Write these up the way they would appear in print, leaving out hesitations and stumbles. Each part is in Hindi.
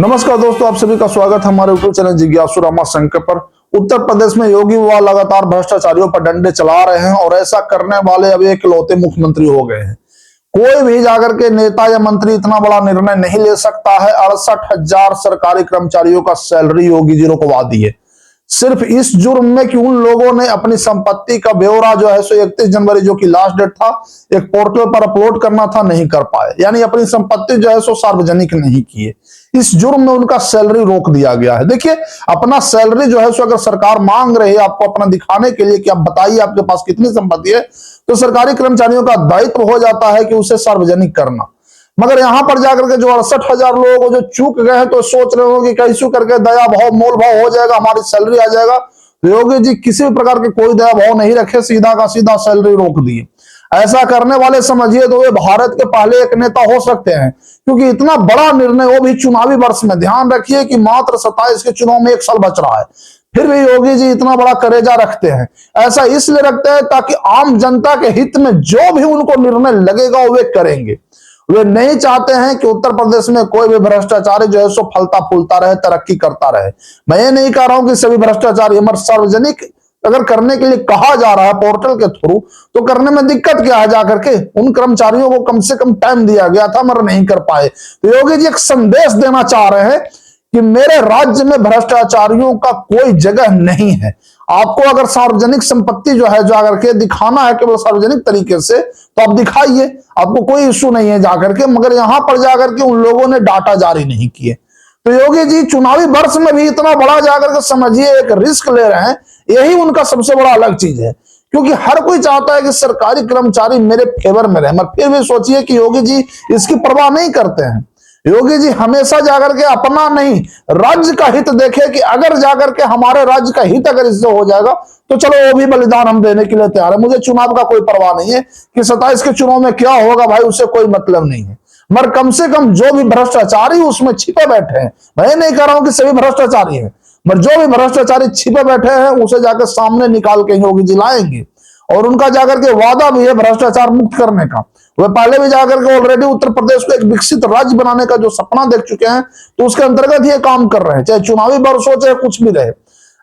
नमस्कार दोस्तों, आप सभी का स्वागत है हमारे यूट्यूब चैनल जिज्ञासु रामा शंकर पर। उत्तर प्रदेश में योगी बाबा लगातार भ्रष्टाचारियों पर डंडे चला रहे हैं और ऐसा करने वाले अब इकलौते मुख्यमंत्री हो गए हैं। कोई भी जाकर के नेता या मंत्री इतना बड़ा निर्णय नहीं ले सकता है। 68,000 सरकारी कर्मचारियों का सैलरी योगी जी रुकवा दिए, सिर्फ इस जुर्म में कि उन लोगों ने अपनी संपत्ति का ब्यौरा जो है सो 31 जनवरी जो कि लास्ट डेट था, एक पोर्टल पर अपलोड करना था, नहीं कर पाए। यानी अपनी संपत्ति जो है सो सार्वजनिक नहीं किए। इस जुर्म में उनका सैलरी रोक दिया गया है। देखिए, अपना सैलरी जो है सो अगर सरकार मांग रही है आपको अपना दिखाने के लिए कि आप बताइए आपके पास कितनी संपत्ति है, तो सरकारी कर्मचारियों का दायित्व हो जाता है कि उसे सार्वजनिक करना। मगर यहां पर जाकर के जो 68,000 लोग जो चूक गए हैं, तो सोच रहे हो कि कैसे करके दया भाव मोल भाव हो जाएगा, हमारी सैलरी आ जाएगा। तो योगी जी किसी भी प्रकार के कोई दया भाव नहीं रखे, सीधा का सीधा सैलरी रोक दिए। ऐसा करने वाले समझिए तो वे भारत के पहले एक नेता हो सकते हैं, क्योंकि इतना बड़ा निर्णय, वो भी चुनावी वर्ष में। ध्यान रखिए कि मात्र 27 के चुनाव में 1 साल बच रहा है, फिर भी योगी जी इतना बड़ा करेजा रखते हैं। ऐसा इसलिए रखते हैं ताकि आम जनता के हित में जो भी उनको निर्णय लगेगा वे करेंगे। वे नहीं चाहते हैं कि उत्तर प्रदेश में कोई भी भ्रष्टाचारी जो है सो फलता फूलता रहे, तरक्की करता रहे। मैं ये नहीं कह रहा हूं कि सभी भ्रष्टाचारी, मगर सार्वजनिक अगर करने के लिए कहा जा रहा है पोर्टल के थ्रू, तो करने में दिक्कत क्या है? जाकर के उन कर्मचारियों को कम से कम टाइम दिया गया था, मगर नहीं कर पाए। तो योगी जी एक संदेश देना चाह रहे हैं कि मेरे राज्य में भ्रष्टाचारियों का कोई जगह नहीं है। आपको अगर सार्वजनिक संपत्ति जो है जाकर के दिखाना है केवल सार्वजनिक तरीके से, तो आप दिखाइए, आपको कोई इश्यू नहीं है जाकर के। मगर यहां पर जाकर के उन लोगों ने डाटा जारी नहीं किए। तो योगी जी चुनावी वर्ष में भी इतना बड़ा जाकर के समझिए एक रिस्क ले रहे हैं। यही उनका सबसे बड़ा अलग चीज है, क्योंकि हर कोई चाहता है कि सरकारी कर्मचारी मेरे फेवर में रहे। मगर फिर भी सोचिए कि योगी जी इसकी परवाह नहीं करते हैं। योगी जी हमेशा जाकर के अपना नहीं, राज्य का हित देखे कि अगर जाकर के हमारे राज्य का हित अगर इससे हो जाएगा तो चलो वो भी बलिदान हम देने के लिए तैयार है। मुझे चुनाव का कोई परवाह नहीं है कि 27 के चुनाव में क्या होगा, भाई उससे कोई मतलब नहीं है। मगर कम से कम जो भी भ्रष्टाचारी उसमें छिपे बैठे हैं, मैं नहीं कह रहा हूं कि सभी भ्रष्टाचारी हैं, मगर जो भी भ्रष्टाचारी छिपे बैठे हैं उसे जाकर सामने निकाल के योगी जी लाएंगे। और उनका जाकर के वादा भी है भ्रष्टाचार मुक्त करने का। वे पहले भी जाकर के ऑलरेडी उत्तर प्रदेश को एक विकसित राज्य बनाने का जो सपना देख चुके हैं, तो उसके अंतर्गत ये काम कर रहे हैं, चाहे चुनावी वर्ष हो चाहे कुछ भी रहे।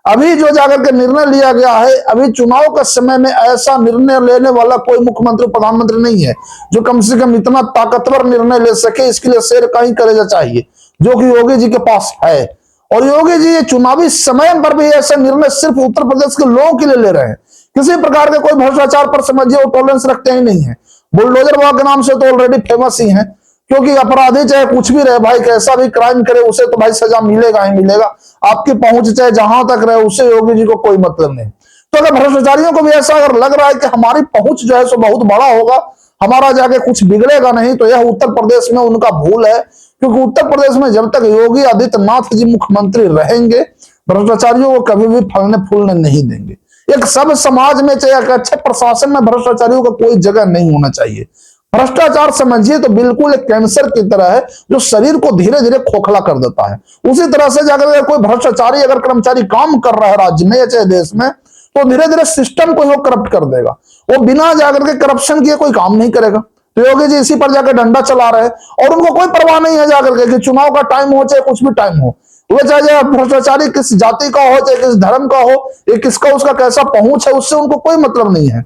अभी जो जाकर के निर्णय लिया गया है, अभी चुनाव के समय में ऐसा निर्णय लेने वाला कोई मुख्यमंत्री प्रधानमंत्री नहीं है जो कम से कम इतना ताकतवर निर्णय ले सके। इसके लिए शेर का ही कलेजा चाहिए, जो कि योगी जी के पास है। और योगी जी ये चुनावी समय पर भी ऐसा निर्णय सिर्फ उत्तर प्रदेश के लोगों के लिए ले रहे हैं। किसी प्रकार के कोई भ्रष्टाचार पर समझिए वो टॉलरेंस रखते ही नहीं है। बुलडोजर बाबा के नाम से तो ऑलरेडी फेमस ही है, क्योंकि अपराधी चाहे कुछ भी रहे, भाई कैसा भी क्राइम करे उसे तो भाई सजा मिलेगा ही मिलेगा। आपकी पहुंच चाहे जहां तक रहे, उससे योगी जी को कोई मतलब नहीं। तो अगर भ्रष्टाचारियों को भी ऐसा अगर लग रहा है कि हमारी पहुंच जो है सो बहुत बड़ा होगा, हमारा जाके कुछ बिगड़ेगा नहीं, तो यह उत्तर प्रदेश में उनका भूल है। क्योंकि उत्तर प्रदेश में जब तक योगी आदित्यनाथ जी मुख्यमंत्री रहेंगे, भ्रष्टाचारियों को कभी भी फलने फूलने नहीं देंगे। एक सब समाज में चाहे एक अच्छे प्रशासन में भ्रष्टाचारियों का कोई जगह नहीं होना चाहिए। भ्रष्टाचार समझिए तो बिल्कुल एक कैंसर की तरह है, जो शरीर को धीरे धीरे खोखला कर देता है। उसी तरह से जाकर कोई भ्रष्टाचारी अगर कर्मचारी काम कर रहा है राज्य में या चाहे देश में, तो धीरे धीरे सिस्टम को वो करप्ट कर देगा। वो बिना जाकर के करप्शन किए कोई काम नहीं करेगा। तो योगी जी इसी पर जाकर डंडा चला रहे हैं और उनको कोई परवाह नहीं है जाकर के कि चुनाव का टाइम हो चाहे कुछ भी टाइम हो, वो चाहे भ्रष्टाचारी किस जाति का हो चाहे किस धर्म का हो, ये किसका उसका कैसा पहुंच है, उससे उनको कोई मतलब नहीं है।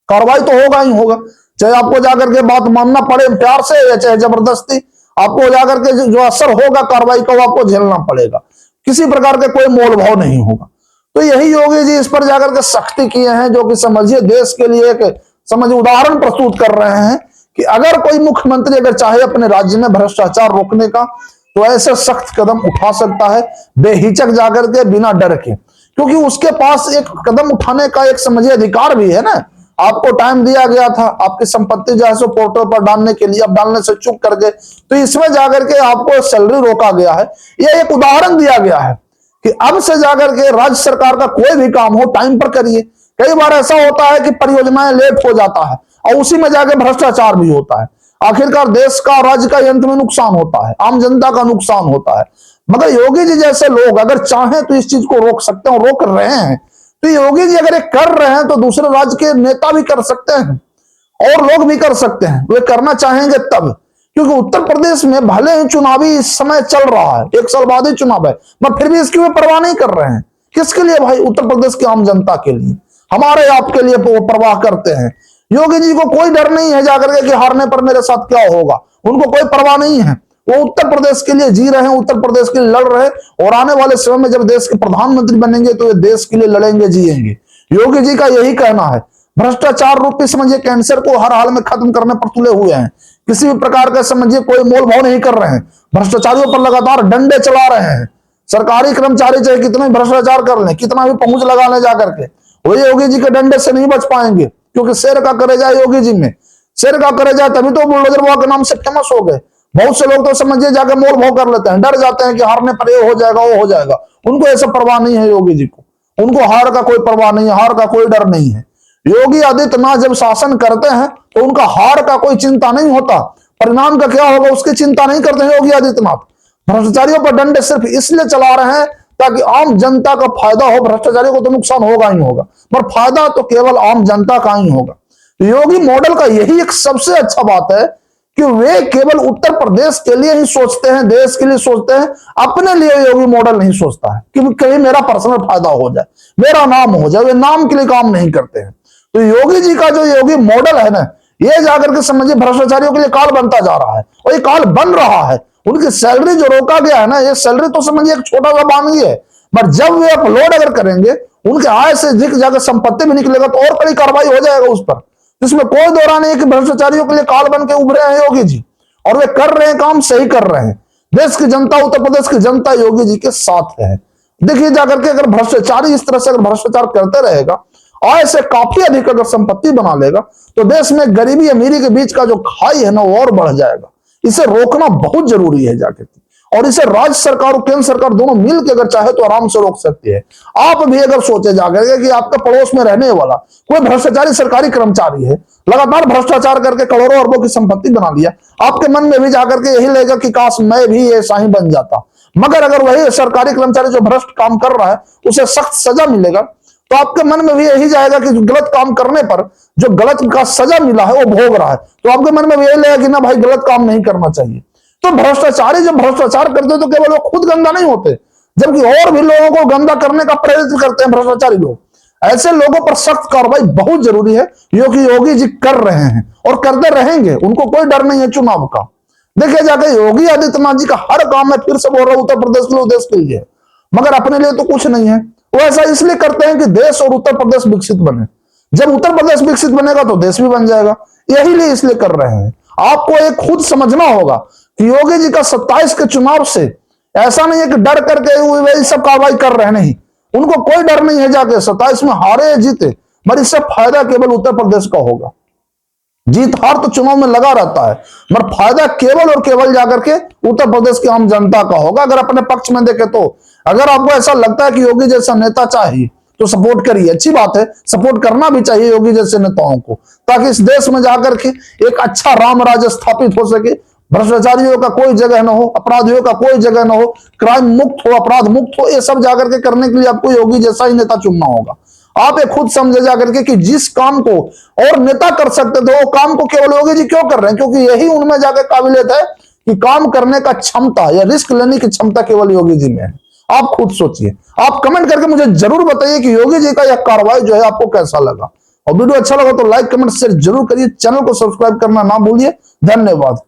कार्रवाई तो होगा ही होगा, चाहे आपको जाकर के बात मानना पड़े प्यार से या चाहे जबरदस्ती, आपको जाकर के जो असर होगा कार्रवाई का वो आपको झेलना पड़ेगा। किसी प्रकार के कोई मोल भाव नहीं होगा। तो यही योगी जी इस पर जाकर के सख्ती किए हैं, जो कि समझिए देश के लिए एक समझिए उदाहरण प्रस्तुत कर रहे हैं कि अगर कोई मुख्यमंत्री अगर चाहे अपने राज्य में भ्रष्टाचार रोकने का, तो ऐसे सख्त कदम उठा सकता है बेहिचक जाकर के, बिना डर के। क्योंकि उसके पास एक कदम उठाने का एक समझिए अधिकार भी है ना। आपको टाइम दिया गया था आपकी संपत्ति जो है सो पोर्टल पर डालने के लिए, अब डालने से चूक कर गए, तो इसमें जाकर के आपको सैलरी रोका गया है। यह एक उदाहरण दिया गया है कि अब से जाकर के राज्य सरकार का कोई भी काम हो टाइम पर करिए। कई बार ऐसा होता है कि परियोजनाएं लेट हो जाता है और उसी में जाकर भ्रष्टाचार भी होता है। आखिरकार देश का राज्य का यंत्र में नुकसान होता है, आम जनता का नुकसान होता है। मगर योगी जी जैसे लोग अगर चाहें तो इस चीज को रोक सकते हैं, रोक रहे हैं। तो योगी जी अगर ये कर रहे हैं तो दूसरे राज्य के नेता भी कर सकते हैं और लोग भी कर सकते हैं, वे करना चाहेंगे तब। क्योंकि उत्तर प्रदेश में भले ही चुनावी इस समय चल रहा है, 1 साल बाद ही चुनाव है, मगर फिर भी इसकी वे परवाह नहीं कर रहे हैं। किसके लिए भाई? उत्तर प्रदेश की आम जनता के लिए, हमारे आपके लिए वो परवाह करते हैं। योगी जी को कोई डर नहीं है जाकर के कि हारने पर मेरे साथ क्या होगा, उनको कोई परवाह नहीं है। वो उत्तर प्रदेश के लिए जी रहे हैं, उत्तर प्रदेश के लिए लड़ रहे हैं, और आने वाले समय में जब देश के प्रधानमंत्री बनेंगे तो ये देश के लिए लड़ेंगे, जिएंगे। योगी जी का यही कहना है। भ्रष्टाचार रूपी समझिए कैंसर को हर हाल में खत्म करने पर तुले हुए हैं। किसी भी प्रकार का समझिए कोई मोल भाव नहीं कर रहे हैं, भ्रष्टाचारियों पर लगातार डंडे चला रहे हैं। सरकारी कर्मचारी चाहे कितना भी भ्रष्टाचार कर लें, कितना भी पहुंच लगा लें जाकर के, वो योगी जी के डंडे से नहीं बच पाएंगे, क्योंकि शेर का करेजा योगी जी में। शेर का करेजा तभी तो बुलडोजर बाबा के नाम से फेमस हो गए। बहुत से लोग तो समझिए जाकर मोल भाव कर लेते हैं, डर जाते हैं कि हारने पर ये हो जाएगा, वो हो जाएगा। उनको ऐसा परवाह नहीं है योगी जी को, उनको हार का कोई परवाह नहीं है, हार का कोई डर नहीं है। योगी आदित्यनाथ जब शासन करते हैं तो उनका हार का कोई चिंता नहीं होता, परिणाम का क्या होगा उसकी चिंता नहीं करते हैं योगी आदित्यनाथ। भ्रष्टाचारियों पर डंडे सिर्फ इसलिए चला रहे हैं ताकि आम जनता का फायदा हो। भ्रष्टाचारियों को तो नुकसान होगा ही होगा, पर फायदा तो केवल आम जनता का ही होगा। योगी मॉडल का यही एक सबसे अच्छा बात है कि वे केवल उत्तर प्रदेश के लिए ही सोचते हैं, देश के लिए सोचते हैं, अपने लिए योगी मॉडल नहीं सोचता है कि कहीं मेरा पर्सनल फायदा हो जाए, मेरा नाम हो जाए। वे नाम के लिए काम नहीं करते हैं। तो योगी जी का जो योगी मॉडल है ना, ये जाकर के समझिए भ्रष्टाचारियों के लिए काल बनता जा रहा है, और ये काल बन रहा है। उनकी सैलरी जो रोका गया है ना, ये सैलरी तो समझिए एक छोटा सा बानगी है, पर जब वे अपलोड अगर करेंगे, उनके आय से जिक जाकर संपत्ति भी निकलेगा तो और कड़ी कार्रवाई हो जाएगा उस पर। इसमें कोई दो राय नहीं है कि भ्रष्टाचारियों के लिए काल बन के उभरे हैं योगी जी, और वे कर रहे हैं, काम सही कर रहे हैं। देश की जनता, उत्तर प्रदेश की जनता योगी जी के साथ है। देखिए जाकर के अगर भ्रष्टाचारी इस तरह से अगर भ्रष्टाचार करते रहेगा, आय से काफी अधिक अगर संपत्ति बना लेगा, तो देश में गरीबी अमीरी के बीच का जो खाई है ना, वो और बढ़ जाएगा। इसे रोकना बहुत जरूरी है जाकर के, और इसे राज्य सरकार और केंद्र सरकार दोनों मिलकर अगर चाहे तो आराम से रोक सकती है। आप भी अगर सोचे जाकर कि आपका पड़ोस में रहने वाला कोई भ्रष्टाचारी सरकारी कर्मचारी है, लगातार भ्रष्टाचार करके करोड़ों अरबों की संपत्ति बना लिया, आपके मन में भी जाकर के यही लगेगा कि काश मैं भी ऐसा ही बन जाता। मगर अगर वही सरकारी कर्मचारी जो भ्रष्ट काम कर रहा है उसे सख्त सजा मिलेगा, तो आपके मन में भी यही जाएगा कि गलत काम करने पर जो गलत का सजा मिला है वो भोग रहा है, तो आपके मन में भी यही लगेगा कि ना भाई गलत काम नहीं करना चाहिए। तो भ्रष्टाचारी जब भ्रष्टाचार करते हैं तो केवल वो खुद गंदा नहीं होते, जबकि और भी लोगों को गंदा करने का प्रेरित करते हैं भ्रष्टाचारी लोग। ऐसे लोगों पर सख्त कार्रवाई बहुत जरूरी है, योगी जी कर रहे हैं और करते रहेंगे। उनको कोई डर नहीं है चुनाव का। देखिए जाके योगी आदित्यनाथ जी का हर काम में, फिर से बोल रहा हूं, उत्तर प्रदेश के लिए, देश के लिए, मगर अपने लिए तो कुछ नहीं है। वो ऐसा इसलिए करते हैं कि देश और उत्तर प्रदेश विकसित बने। जब उत्तर प्रदेश विकसित बनेगा तो देश भी बन जाएगा, यही लिए इसलिए कर रहे हैं। आपको एक खुद समझना होगा कि योगी जी का 27 के चुनाव से ऐसा नहीं है कि डर करके वे सब कार्रवाई कर रहे हैं, नहीं, उनको कोई डर नहीं है। जाके 27 में हारे जीते, मगर इससे फायदा केवल उत्तर प्रदेश का होगा। जीत हार तो चुनाव में लगा रहता है, मगर फायदा केवल और केवल जाकर के उत्तर प्रदेश की आम जनता का होगा। अगर अपने पक्ष में देखे तो अगर आपको ऐसा लगता है कि योगी जैसा नेता चाहिए तो सपोर्ट करिए, अच्छी बात है, सपोर्ट करना भी चाहिए योगी जैसे नेताओं को, ताकि इस देश में जाकर के एक अच्छा राम राज्य स्थापित हो सके, भ्रष्टाचारियों का कोई जगह न हो, अपराधियों का कोई जगह न हो, क्राइम मुक्त हो, अपराध मुक्त हो। ये सब जाकर के करने के लिए आपको योगी जैसा ही नेता चुनना होगा। आप ये खुद समझे जाकर के कि जिस काम को और नेता कर सकते थे वो काम को केवल योगी जी क्यों कर रहे हैं, क्योंकि यही उनमें जाकर काबिलियत है कि काम करने का क्षमता या रिस्क लेने की क्षमता केवल योगी जी में है। आप खुद सोचिए, आप कमेंट करके मुझे जरूर बताइए कि योगी जी का यह कार्रवाई जो है आपको कैसा लगा। और वीडियो अच्छा लगा तो लाइक कमेंट शेयर जरूर करिए, चैनल को सब्सक्राइब करना ना भूलिए। धन्यवाद।